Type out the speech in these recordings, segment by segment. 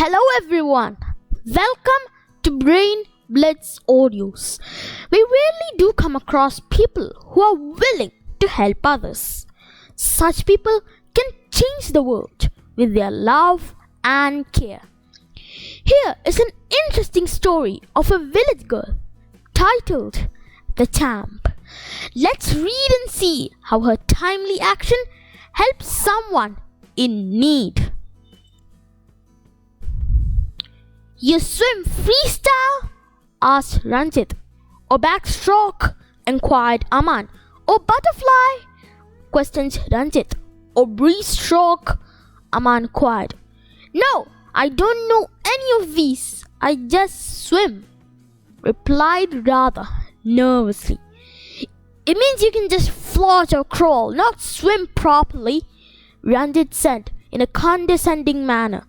Hello everyone, welcome to Brain Blitz Audios. We rarely do come across people who are willing to help others. Such people can change the world with their love and care. Here is an interesting story of a village girl titled The Champ. Let's read and see how her timely action helps someone in need. You swim freestyle? Asked Ranjit. Or backstroke? Inquired Aman. Or butterfly? Questioned Ranjit. Or breaststroke? Aman inquired. No, I don't know any of these. I just swim, replied Radha nervously. It means you can just float or crawl, not swim properly, Ranjit said in a condescending manner.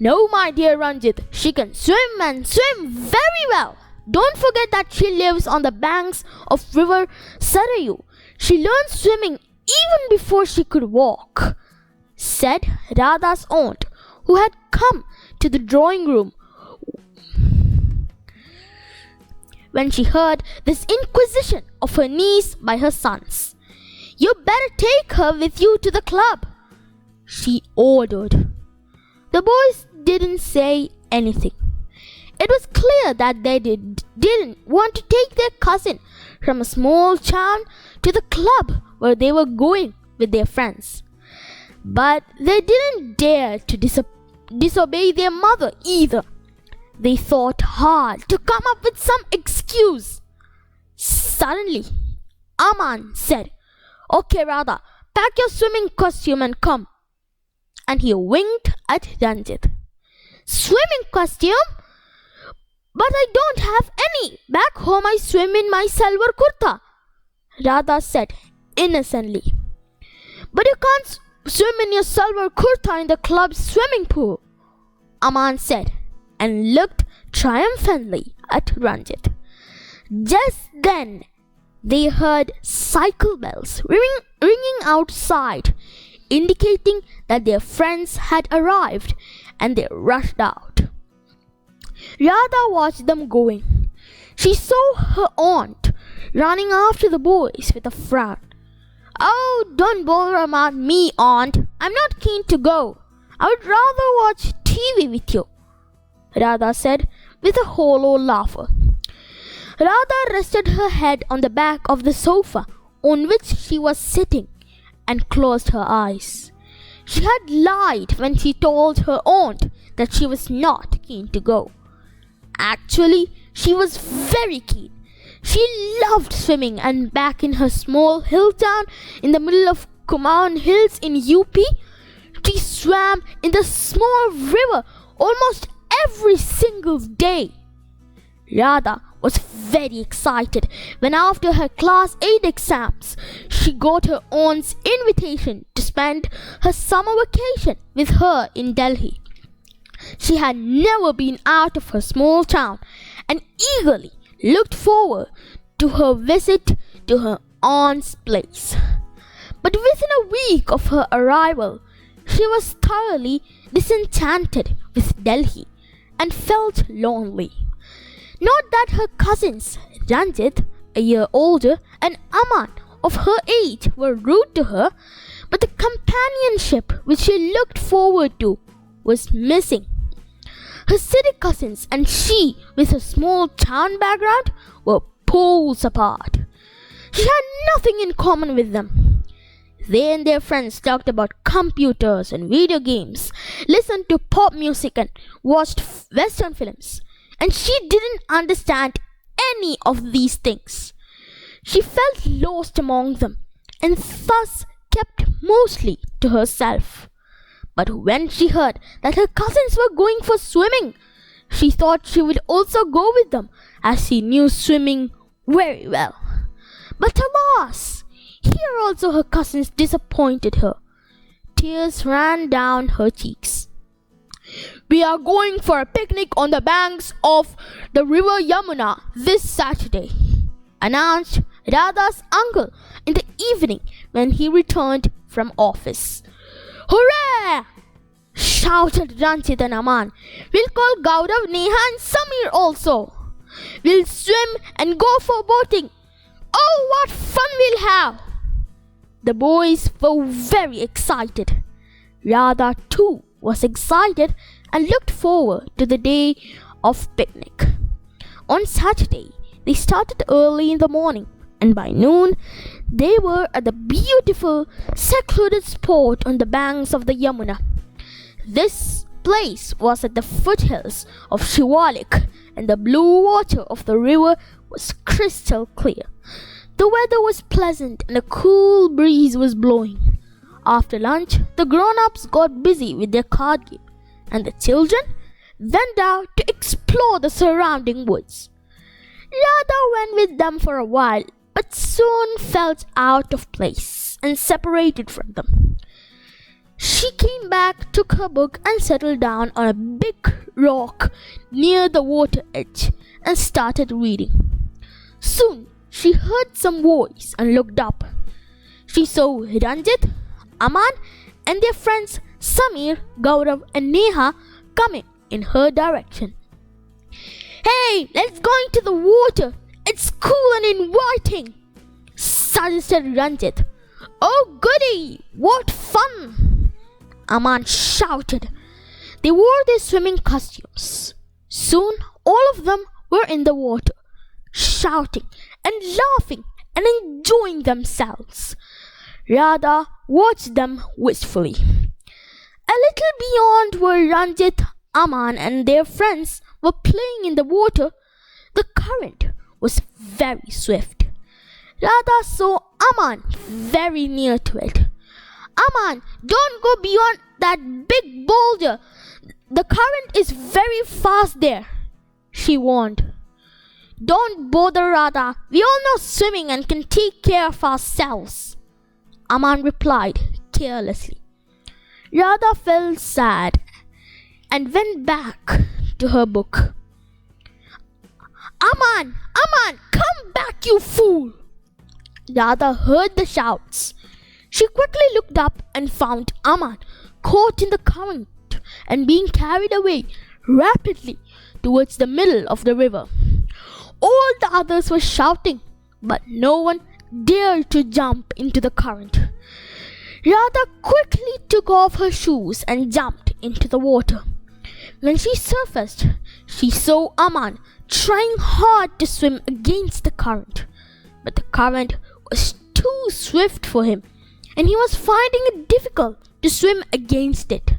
No, my dear Ranjit, she can swim and swim very well. Don't forget that she lives on the banks of river Sarayu. She learned swimming even before she could walk, said Radha's aunt, who had come to the drawing room when she heard this inquisition of her niece by her sons. You better take her with you to the club, she ordered. The boys didn't say anything. It was clear that they didn't want to take their cousin from a small town to the club where they were going with their friends. But they didn't dare to disobey their mother either. They thought hard to come up with some excuse. Suddenly, Aman said, Okay, Radha, pack your swimming costume and come. And he winked at Ranjit. Swimming costume? But I don't have any. Back home I swim in my silver kurta, Radha said innocently. But you can't swim in your silver kurta in the club's swimming pool, Aman said and looked triumphantly at Ranjit. Just then they heard cycle bells ringing outside, indicating that their friends had arrived, and they rushed out. Radha watched them going. She saw her aunt running after the boys with a frown. Oh, don't bother about me, aunt. I'm not keen to go. I would rather watch TV with you, Radha said with a hollow laugh. Radha rested her head on the back of the sofa on which she was sitting and closed her eyes. She had lied when she told her aunt that she was not keen to go. Actually, she was very keen. She loved swimming, and back in her small hill town in the middle of Kumaon Hills in UP, she swam in the small river almost every single day. Radha was very excited when after her class 8 exams, she got her aunt's invitation to spend her summer vacation with her in Delhi. She had never been out of her small town and eagerly looked forward to her visit to her aunt's place. But within a week of her arrival, she was thoroughly disenchanted with Delhi and felt lonely. Not that her cousins, Ranjit, a year older, and Aman, of her age, were rude to her, but the companionship which she looked forward to was missing. Her city cousins and she, with her small town background, were poles apart. She had nothing in common with them. They and their friends talked about computers and video games, listened to pop music and watched Western films. And she didn't understand any of these things. She felt lost among them and thus kept mostly to herself. But when she heard that her cousins were going for swimming, she thought she would also go with them, as she knew swimming very well. But alas, here also her cousins disappointed her. Tears ran down her cheeks. We are going for a picnic on the banks of the river Yamuna this Saturday, announced Radha's uncle in the evening when he returned from office. Hooray! shouted Ranjit and Aman. "We'll call Gaurav, Neha and Samir also. We'll swim and go for boating. Oh, what fun we'll have!" The boys were very excited. Radha too was excited and looked forward to the day of picnic. On Saturday, they started early in the morning, and by noon, they were at the beautiful, secluded spot on the banks of the Yamuna. This place was at the foothills of Shivalik, and the blue water of the river was crystal clear. The weather was pleasant and a cool breeze was blowing. After lunch, the grown-ups got busy with their card game, and the children went out to explore the surrounding woods. Radha went with them for a while, but soon felt out of place and separated from them. She came back, took her book and settled down on a big rock near the water edge and started reading. Soon she heard some voice and looked up. She saw Ranjit, Aman and their friends Samir, Gaurav and Neha coming in her direction. "Hey, let's go into the water. It's cool and inviting," suggested Ranjit. "Oh goody, what fun!" Aman shouted. They wore their swimming costumes. Soon all of them were in the water, shouting and laughing and enjoying themselves. Radha watched them wistfully. A little beyond where Ranjit, Aman and their friends were playing in the water, the current was very swift. Radha saw Aman very near to it. "Aman, don't go beyond that big boulder. The current is very fast there," she warned. "Don't bother, Radha. We all know swimming and can take care of ourselves," Aman replied carelessly. Radha felt sad and went back to her book. "Aman, Aman, come back, you fool!" Radha heard the shouts. She quickly looked up and found Aman caught in the current and being carried away rapidly towards the middle of the river. All the others were shouting, but no one dared to jump into the current. Radha quickly took off her shoes and jumped into the water. When she surfaced, she saw Aman trying hard to swim against the current, but the current was too swift for him, and he was finding it difficult to swim against it.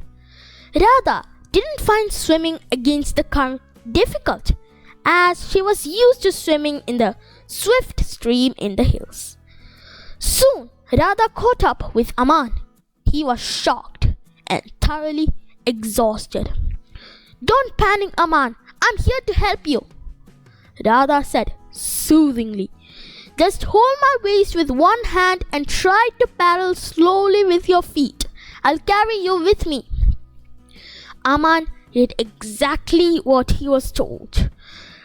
Radha didn't find swimming against the current difficult, as she was used to swimming in the swift stream in the hills. Soon Radha caught up with Aman. He was shocked and thoroughly exhausted. "Don't panic, Aman. I'm here to help you," Radha said soothingly. "Just hold my waist with one hand and try to paddle slowly with your feet. I'll carry you with me." Aman did exactly what he was told.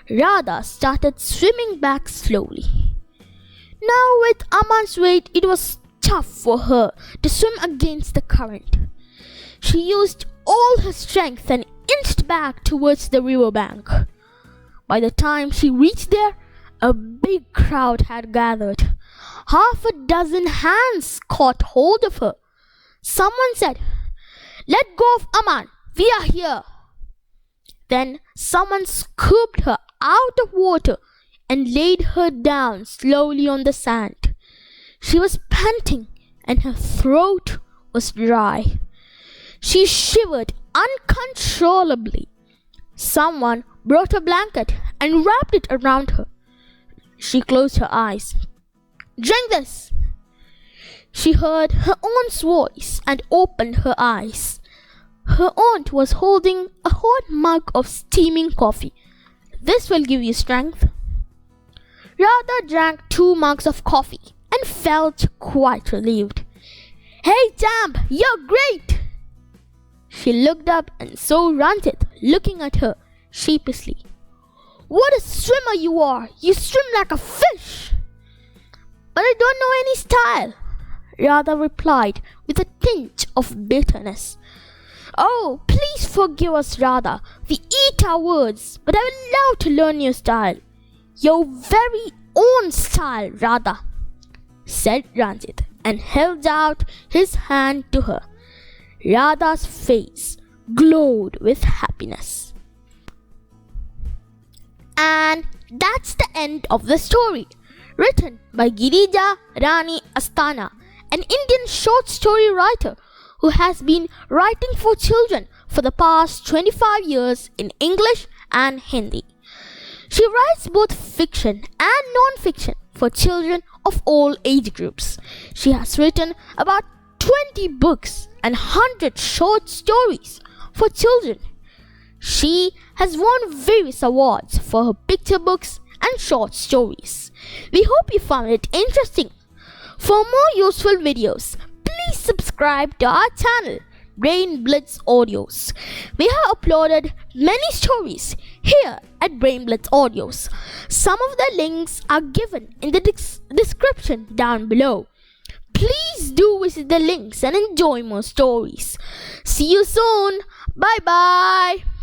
Radha started swimming back slowly. Now with Aman's weight, it was tough for her to swim against the current. She used all her strength and inched back towards the riverbank. By the time she reached there, a big crowd had gathered. Half a dozen hands caught hold of her. Someone said, "Let go of Aman, we are here." Then someone scooped her out of water and laid her down slowly on the sand. She was panting and her throat was dry. She shivered uncontrollably. Someone brought a blanket and wrapped it around her. She closed her eyes. "Drink this." She heard her aunt's voice and opened her eyes. Her aunt was holding a hot mug of steaming coffee. "This will give you strength." Radha drank 2 mugs of coffee and felt quite relieved. "Hey, champ, you're great!" She looked up and saw Ranjit looking at her sheepishly. "What a swimmer you are! You swim like a fish!" "But I don't know any style," Radha replied with a tinge of bitterness. Oh, please forgive us, Radha. We eat our words, but I would love to learn your style. Your very own style, Radha, said Ranjit and held out his hand to her. Radha's face glowed with happiness. And that's the end of the story, written by Girija Rani Astana, an Indian short story writer who has been writing for children for the past 25 years in English and Hindi. She writes both fiction and non-fiction for children of all age groups. She has written about 20 books and 100 short stories for children. She has won various awards for her picture books and short stories. We hope you found it interesting. For more useful videos, please subscribe to our channel, Brain Blitz Audios. We have uploaded many stories here at Brain Blitz Audios. Some of the links are given in the description down below. Please do visit the links and enjoy more stories. See you soon. Bye bye.